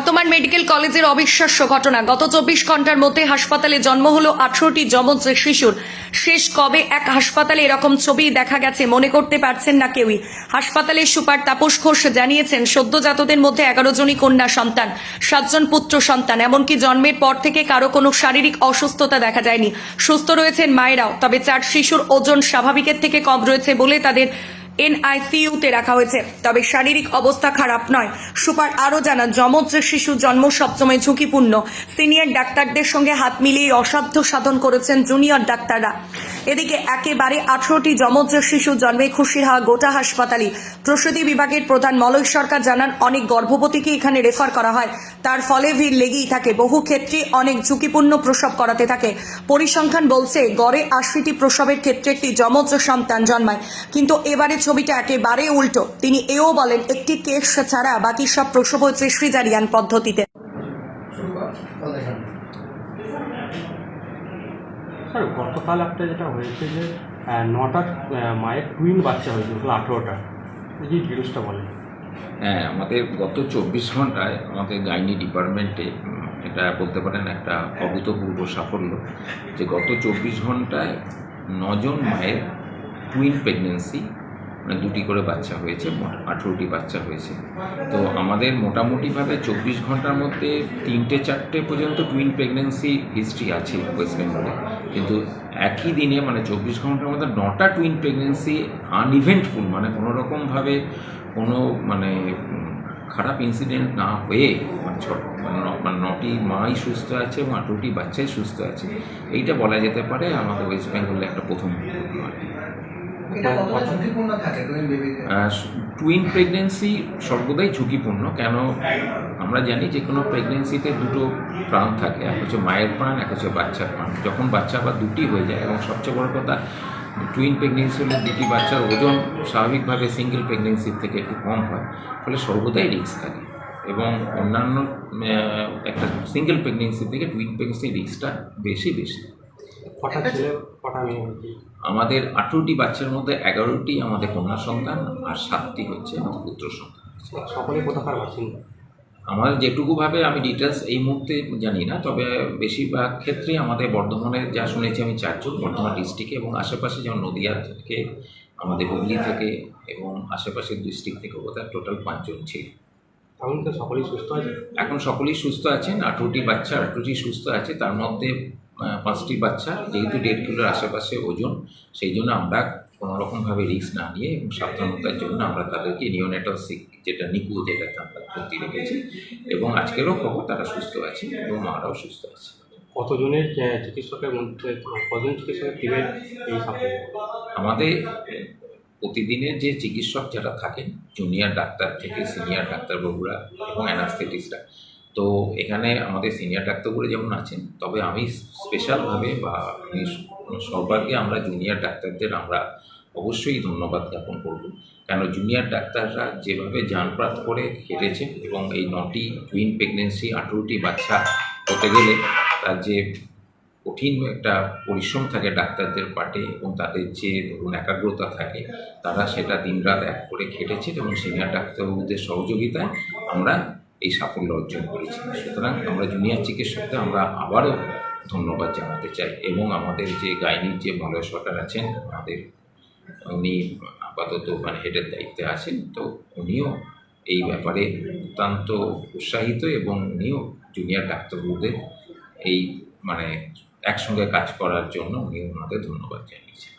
বর্তমান মেডিকেল কলেজের অবিশ্বাস্য ঘটনা। গত 24 ঘন্টার মধ্যে হাসপাতালে জন্ম হলো 18টি যমজ শিশুর। শেষ কবে এক হাসপাতালে এরকম ছবি দেখা গেছে মনে করতে পারছেন না কেউই। হাসপাতালের সুপার তাপস ঘোষ জানিয়েছেন, সদ্যজাতদের মধ্যে 11 জনই কন্যা সন্তান, 7 জন পুত্র সন্তান। এমনকি জন্মের পর থেকে কারো কোনো শারীরিক অসুস্থতা দেখা যায়নি। সুস্থ রয়েছেন মায়েরাও। তবে 4 শিশুর ওজন স্বাভাবিকের থেকে কম রয়েছে বলে তাদের NICU-তে রাখা হয়েছে। তবে শারীরিক অবস্থা খারাপ নয়। সুপার আরও জানান, যমজ শিশু জন্ম সবসময় ঝুঁকিপূর্ণ। সিনিয়র ডাক্তারদের সঙ্গে হাত মিলিয়ে অসাধ্য সাধন করেছেন জুনিয়র ডাক্তাররা। এদিকে একেবারে 18টি যমজ শিশু জন্মে খুশি হওয়া গোটা হাসপাতালে। প্রসূতি বিভাগের প্রধান মলয় সরকার জানান, অনেক গর্ভবতীকে এখানে রেফার করা হয়, তার ফলে ভিড় লেগেই থাকে। বহু ক্ষেত্রে অনেক ঝুঁকিপূর্ণ প্রসব করাতে থাকে। পরিসংখ্যান বলছে গড়ে 80টি প্রসবের ক্ষেত্রে একটি যমজ সন্তান জন্মায়। কিন্তু এবারে ছবিটা একেবারে উল্টো। তিনি এও বলেন, একটি কেস ছাড়া বাকি সব প্রসব হচ্ছে সিজারিয়ান পদ্ধতিতে। স্যার, গতকাল একটা যেটা হয়েছে যে 9টা মায়ের টুইন বাচ্চা হয়েছে, 18টা, এই যে ডিটেলসটা বলেন। হ্যাঁ, আমাদের গত 24 ঘন্টায় আমাদের গাইনি ডিপার্টমেন্টে এটা বলতে পারেন একটা অভূতপূর্ব সাফল্য, যে গত 24 ঘন্টায় 9 জন মায়ের টুইন প্রেগনেন্সি, মানে 2টি করে বাচ্চা হয়েছে, মোট 18টি বাচ্চা হয়েছে। তো আমাদের মোটামুটিভাবে 24 ঘন্টার মধ্যে 3-4টে পর্যন্ত টুইন প্রেগনেন্সি হিস্ট্রি আছে ওয়েস্ট বেঙ্গলে, কিন্তু একই দিনে মানে 24 ঘন্টার মধ্যে 9টা টুইন প্রেগনেন্সি আনইভেন্টফুল, মানে কোনোরকমভাবে কোনো মানে খারাপ ইনসিডেন্ট না হয়ে মানে 9টি মাই সুস্থ আছে এবং 18টি বাচ্চাই সুস্থ আছে। এইটা বলা যেতে পারে আমাদের ওয়েস্ট বেঙ্গলে একটা প্রথম ঘটনা। টুইন প্রেগনেন্সি সর্বদাই ঝুঁকিপূর্ণ। কেন? আমরা জানি যে কোনো প্রেগনেন্সিতে দুটো প্রাণ থাকে, এক হচ্ছে মায়ের প্রাণ, এক হচ্ছে বাচ্চার প্রাণ। যখন বাচ্চা আবার 2টি হয়ে যায়, এবং সবচেয়ে বড় কথা টুইন প্রেগনেন্সি হলে 2টি বাচ্চার ওজন স্বাভাবিকভাবে সিঙ্গেল প্রেগনেন্সির থেকে একটু কম হয়, ফলে সর্বদাই রিস্ক থাকে। এবং অন্যান্য একটা সিঙ্গেল প্রেগনেন্সি থেকে টুইন প্রেগনেন্সির রিস্কটা বেশি। আমাদের 18টি বাচ্চার মধ্যে 11টি আমাদের কন্যা সন্তান আর 7টি হচ্ছে আমাদের পুত্র সন্তান। সকলে কোথাকার বাসিন্দা? আমাদের যেটুকুভাবে আমি ডিটেলস এই মুহূর্তে জানি না, তবে বেশিরভাগ ক্ষেত্রেই আমাদের বর্ধমানের যা শুনেছি আমি 4 জন বর্ধমান ডিস্ট্রিক্টে, এবং আশেপাশে যেমন নদিয়া থেকে, আমাদের হুগলি থেকে এবং আশেপাশের ডিস্ট্রিক্ট থেকে বোধহয় টোটাল 5 জন ছিল। এখন তো সকলেই সুস্থ আছে? এখন সকলেই সুস্থ আছেন। 18টি বাচ্চা 18টি সুস্থ আছে। তার মধ্যে 5টি বাচ্চা, যেহেতু 1.5 কিলোর আশেপাশে ওজন, সেই জন্য আমরা কোনোরকমভাবে রিস্ক না নিয়ে এবং সাবধানতার জন্য আমরা তাদেরকে নিওনেটাল যেটা নিকু, যেটাতে আমরা ভর্তি রেখেছি, এবং আজকেরও খবর তারা সুস্থ আছে এবং মারাও সুস্থ আছে। কতজনের চিকিৎসকের মধ্যে, কতজন চিকিৎসকের টিমের এই সাফল্য? আমাদের প্রতিদিনের যে চিকিৎসক যারা থাকেন, জুনিয়র ডাক্তার থেকে সিনিয়র ডাক্তারবাবুরা এবং অ্যানাস্থেটিস্টরা, তো এখানে আমাদের সিনিয়র ডাক্তারবাবুরা যেমন আছেন, তবে আমি স্পেশালভাবে বা আমি সবাইকে আমরা জুনিয়র ডাক্তারদের আমরা অবশ্যই ধন্যবাদ জ্ঞাপন করব। কেন, জুনিয়র ডাক্তাররা যেভাবে জানপ্রাত করে হেঁটেছেন, এবং এই 9টি টুইন প্রেগনেন্সি 18টি বাচ্চা হতে গেলে তার যে কঠিন একটা পরিশ্রম থাকে ডাক্তারদের পাটে, এবং তাদের যে ধরুন একাগ্রতা থাকে, তারা সেটা দিনরাত এক করে খেটেছেন, এবং সিনিয়র ডাক্তারবাবুদের সহযোগিতায় আমরা এই সাফল্য অর্জন করেছি। সুতরাং আমরা জুনিয়র চিকিৎসকদের আমরা আবারও ধন্যবাদ জানাতে চাই, এবং আমাদের যে গাইনির যে মলয় সরকার আছেন, উনি আপাতত মানে হেডের দায়িত্বে আছেন, তো উনিও এই ব্যাপারে অত্যন্ত উৎসাহিত, এবং উনিও জুনিয়র ডাক্তারবাবুদের এই মানে একসঙ্গে কাজ করার জন্য উনি ওনাদের ধন্যবাদ জানিয়েছেন।